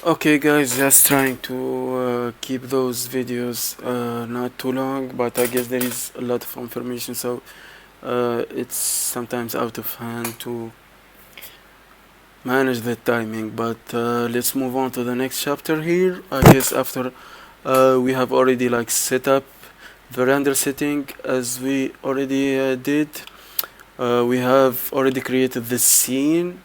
Okay guys, just trying to keep those videos not too long, but I guess there is a lot of information, so it's sometimes out of hand to manage the timing. But let's move on to the next chapter here. I guess after we have already like set up the render setting as we already did. We have already created the scene,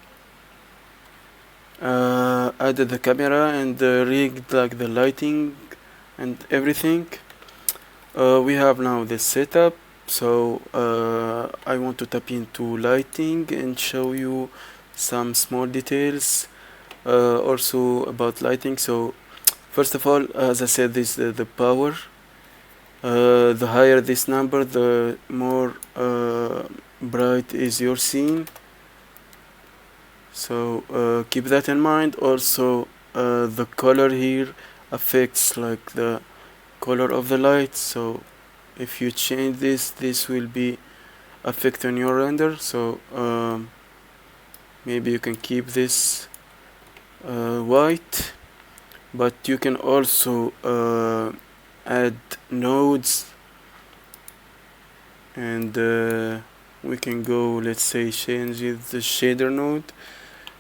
added the camera and rigged like the lighting and everything. We have now the setup, so I want to tap into lighting and show you some small details also about lighting. So first of all, as I said, this the power. The higher this number, the more bright is your scene. So keep that in mind. Also, the color here affects like the color of the light. So if you change this will be affecting your render. So maybe you can keep this white, but you can also add nodes, and we can go, let's say, change the shader node,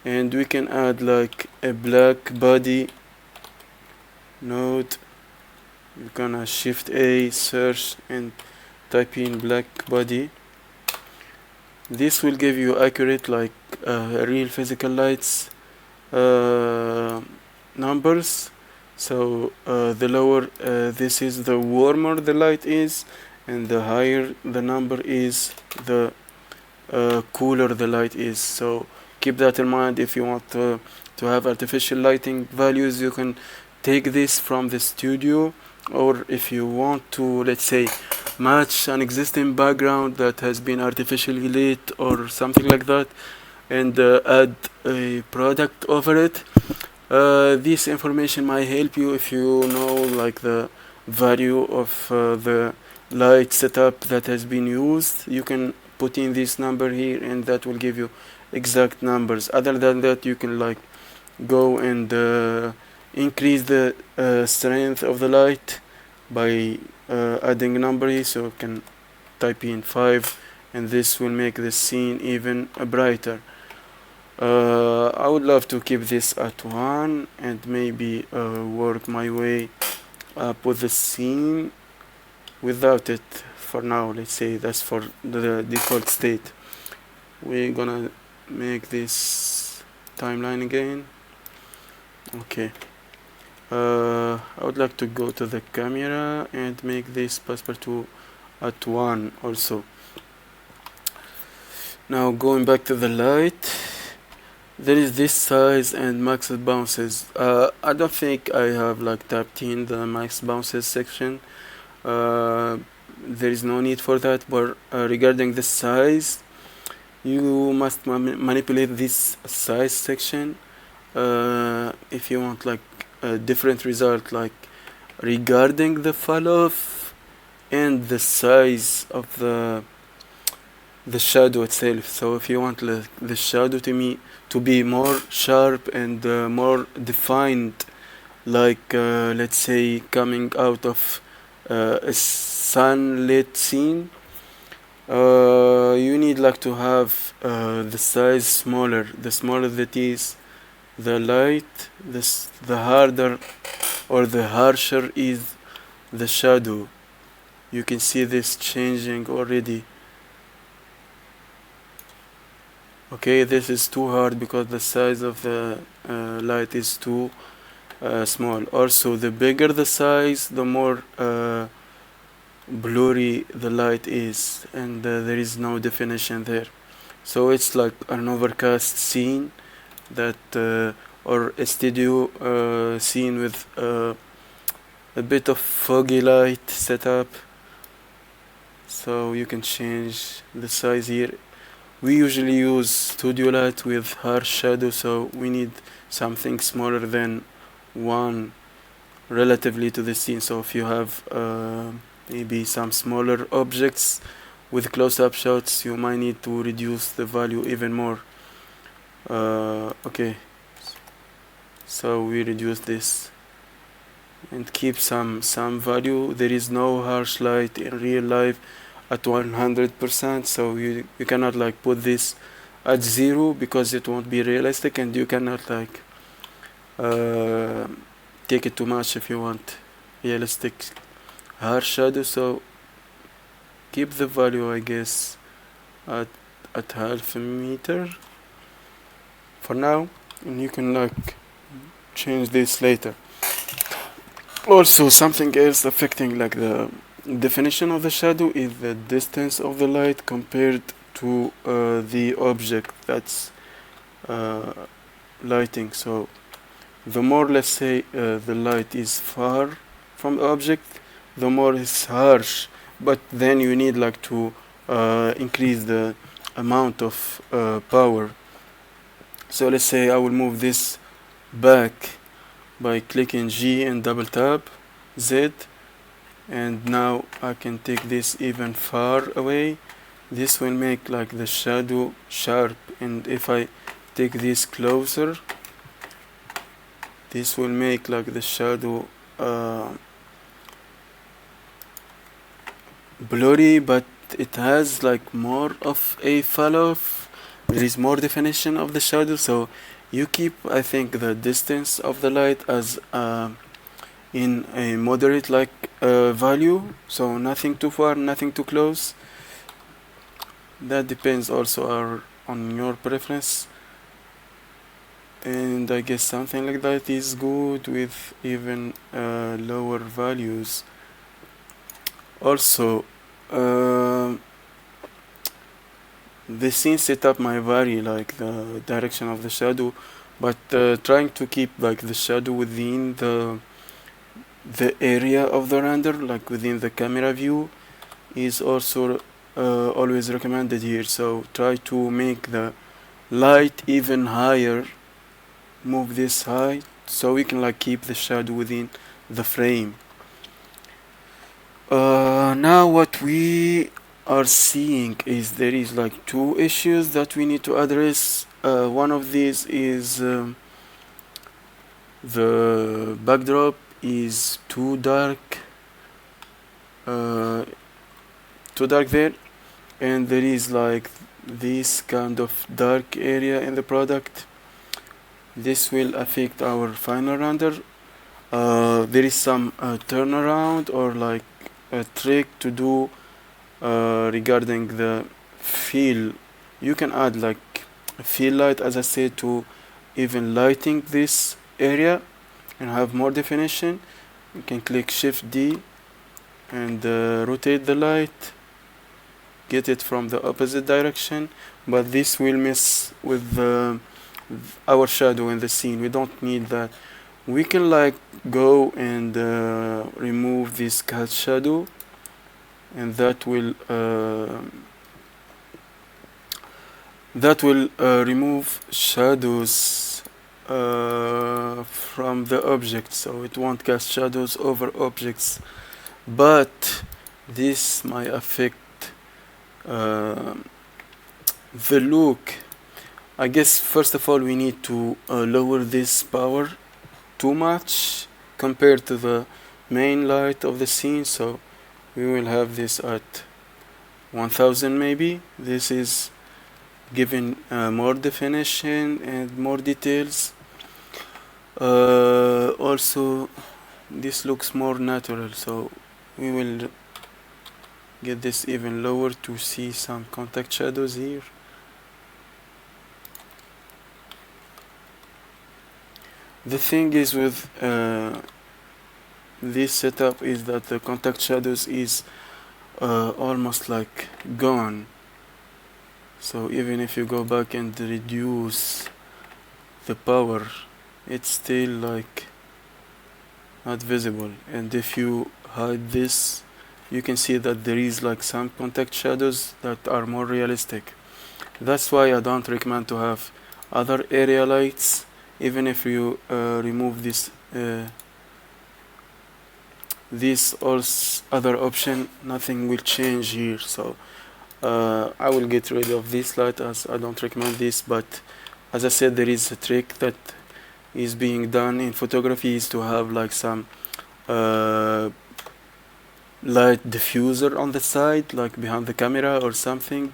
and we can add like a black body node. You're gonna shift A, search, and type in black body. This will give you accurate like real physical lights numbers. So the lower this is, the warmer the light is, and the higher the number is, the cooler the light is. So keep that in mind. If you want to have artificial lighting values, you can take this from the studio, or if you want to, let's say, match an existing background that has been artificially lit or something like that, and add a product over it. This information might help you if you know like the value of the light setup that has been used. You can put in this number here, and that will give you exact numbers. Other than that, you can like go and increase the strength of the light by adding a number here. So you can type in 5, and this will make the scene even brighter. I would love to keep this at 1 and maybe work my way up with the scene without it for now. Let's say that's for the default state. We're gonna make this timeline again. Okay. I would like to go to the camera and make this passepartout at 1 also. Now going back to the light, there is this size and max bounces. I don't think I have like tapped in the max bounces section. There is no need for that, but regarding the size, you must manipulate this size section if you want like a different result, like regarding the fall off and the size of the shadow itself. So if you want the shadow to be more sharp and more defined, like let's say coming out of a sunlit scene, you need like to have the size smaller. The smaller that is the light, the harder or the harsher is the shadow. You can see this changing already. Okay, this is too hard because the size of the light is too small. Also, the bigger the size, the more blurry the light is, and there is no definition there. So it's like an overcast scene that or a studio scene with a bit of foggy light setup. So you can change the size here. We usually use studio light with harsh shadow, so we need something smaller than 1 relatively to the scene. So if you have maybe some smaller objects with close-up shots, you might need to reduce the value even more. Okay, So we reduce this and keep some value. There is no harsh light in real life at 100%, so you cannot like put this at 0 because it won't be realistic, and you cannot like take it too much if you want realistic harsh shadow. So keep the value, I guess, at half a meter for now, and you can like change this later. Also, something else affecting like the definition of the shadow is the distance of the light compared to the object that's lighting. So the more, let's say, the light is far from the object, the more it's harsh, but then you need like to increase the amount of power. So let's say I will move this back by clicking G and double tap Z, and now I can take this even far away. This will make like the shadow sharp, and if I take this closer, this will make like the shadow blurry, but it has like more of a fall-off. There is more definition of the shadow, so you keep, I think, the distance of the light as in a moderate like value, so nothing too far, nothing too close. That depends also on your preference, and I guess something like that is good with even lower values. Also, the scene setup might vary, like the direction of the shadow, but trying to keep like the shadow within the area of the render, like within the camera view, is also always recommended here. So try to make the light even higher, move this high, so we can like keep the shadow within the frame. Now what we are seeing is there is like two issues that we need to address. One of these is the backdrop is too dark there, and there is like this kind of dark area in the product. This will affect our final render. There is some turnaround or like a trick to do regarding the fill. You can add like a fill light, as I said, to even lighting this area and have more definition. You can click Shift D and rotate the light, get it from the opposite direction, but this will mess with our shadow in the scene. We don't need that. We can like go and remove this cast shadow, and that will remove shadows from the object, so it won't cast shadows over objects, but this might affect the look. I guess first of all we need to lower this power too much compared to the main light of the scene, so we will have this at 1000 maybe. This is giving more definition and more details. Also this looks more natural, so we will get this even lower to see some contact shadows here. The thing is with this setup is that the contact shadows is almost like gone. So even if you go back and reduce the power, it's still like not visible. And if you hide this, you can see that there is like some contact shadows that are more realistic. That's why I don't recommend to have other area lights. Even if you remove this other option, nothing will change here. So I will get rid of this light as I don't recommend this, but as I said, there is a trick that is being done in photography is to have like some light diffuser on the side, like behind the camera or something,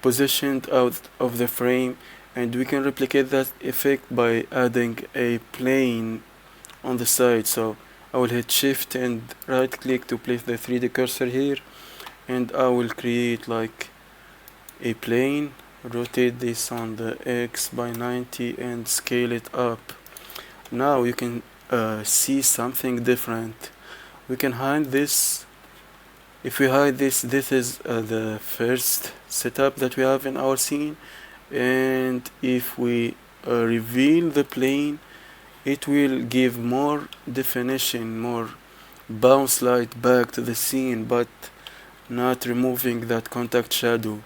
positioned out of the frame, and we can replicate that effect by adding a plane on the side. So I will hit shift and right click to place the 3D cursor here, and I will create like a plane, rotate this on the X by 90 and scale it up. Now you can see something different. We can hide this. If we hide this, this is the first setup that we have in our scene, and if we reveal the plane, it will give more definition, more bounce light back to the scene, but not removing that contact shadow.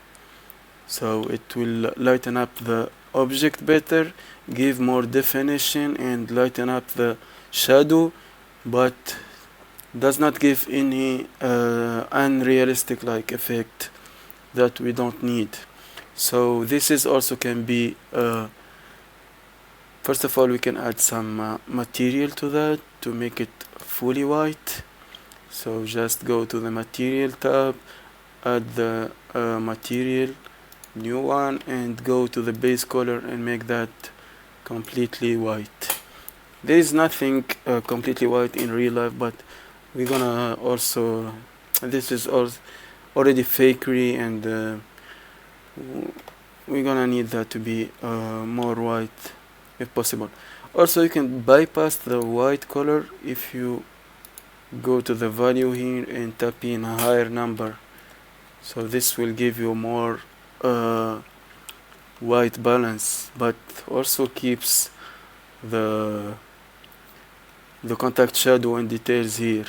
So it will lighten up the object better, give more definition and lighten up the shadow, but does not give any unrealistic like effect that we don't need. So this is also can be first of all, we can add some material to that to make it fully white. So just go to the material tab, add the material, new one, and go to the base color and make that completely white. There is nothing completely white in real life, but we're gonna also, this is already fakery, and we're gonna need that to be more white if possible. Also, you can bypass the white color if you go to the value here and tap in a higher number. So this will give you more white balance, but also keeps the contact shadow and details here.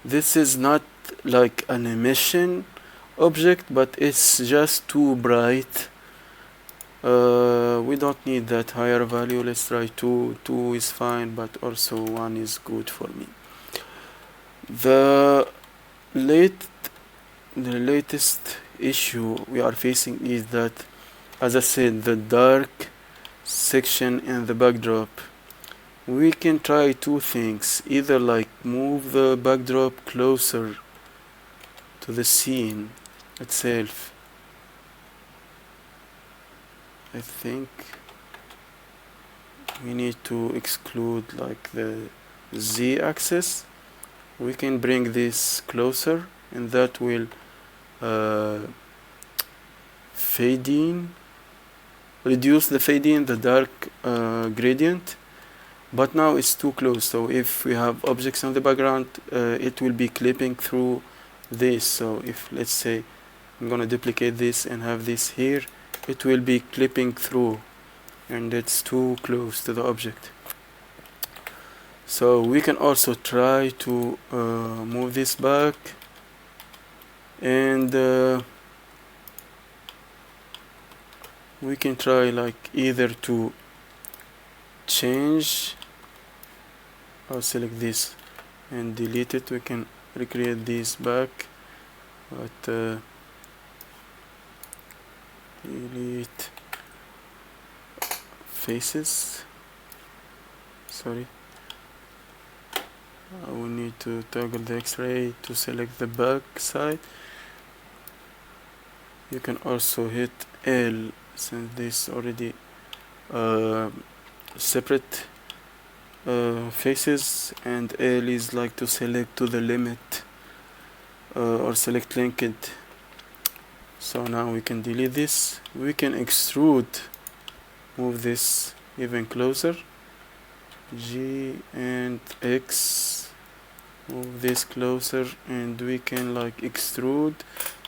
This is not like an emission object, but it's just too bright. We don't need that higher value. Let's try 2. 2 is fine, but also 1 is good for me. The latest issue we are facing is that, as I said, the dark section in the backdrop. We can try 2 things, either like move the backdrop closer to the scene itself. I think we need to exclude like the Z axis. We can bring this closer, and that will fade in, reduce the fade in, the dark gradient. But now it's too close, so if we have objects in the background, it will be clipping through this. So if, let's say, I'm gonna duplicate this and have this here, it will be clipping through, and it's too close to the object. So we can also try to move this back, and we can try like either to change, I'll select this and delete it. We can recreate this back, but delete faces, sorry. I will need to toggle the X-ray to select the back side. You can also hit L, since this already separate faces, and L is like to select to the limit or select linked. So now we can delete this. We can extrude, move this even closer, G and X, move this closer, and we can like extrude,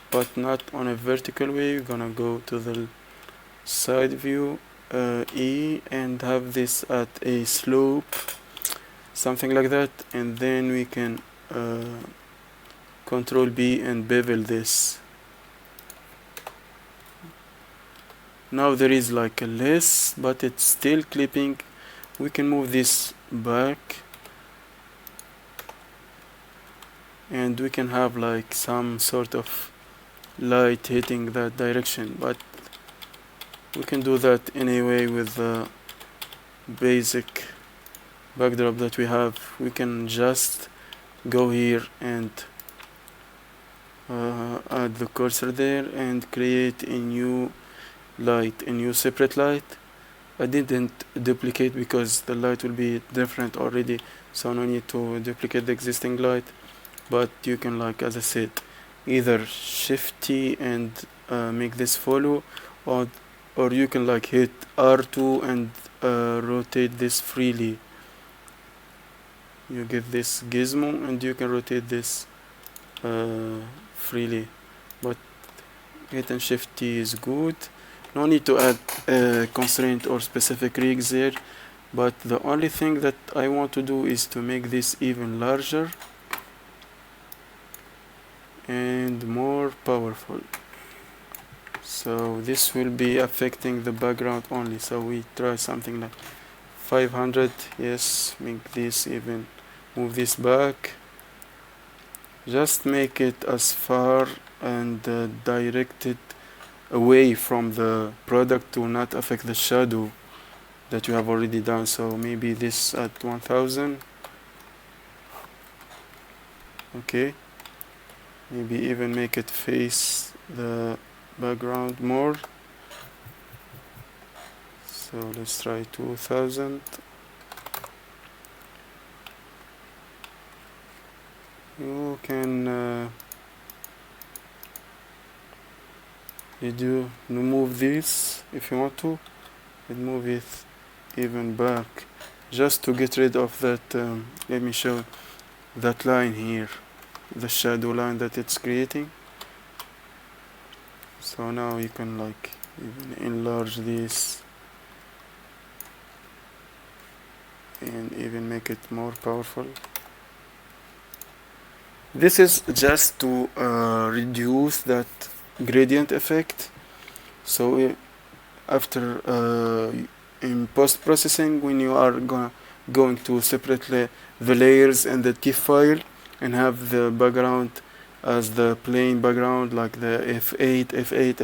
but not on a vertical way. We're gonna go to the side view, E, and have this at a slope, something like that, and then we can Control B and bevel this. Now there is like a less, but it's still clipping. We can move this back, and we can have like some sort of light hitting that direction, but we can do that anyway with basic backdrop that we have, we can just go here and add the cursor there and create a new light, a new separate light. I didn't duplicate because the light will be different already, so no need to duplicate the existing light. But you can, like as I said, either shift T and make this follow, or you can like hit R2 and rotate this freely. You get this gizmo and you can rotate this freely, but hit and shift T is good. No need to add constraint or specific rigs there, but the only thing that I want to do is to make this even larger and more powerful. So this will be affecting the background only, so we try something like 500. Yes, make this even, move this back, just make it as far and direct it away from the product to not affect the shadow that you have already done. So maybe this at 1000. Okay, maybe even make it face the background more. So let's try 2000. You can remove this if you want to, and move it even back just to get rid of that. Let me show that line here, the shadow line that it's creating. So now you can like even enlarge this and even make it more powerful. This is just to reduce that gradient effect. So after in post-processing, when you are going to separately the layers and the TIFF file and have the background as the plain background, like the F8, F8,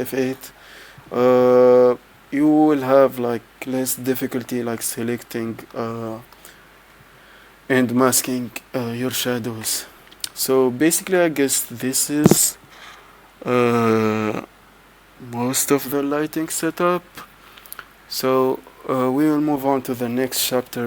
F8, you will have like less difficulty like selecting and masking your shadows. So basically, I guess this is most of the lighting setup. So we will move on to the next chapter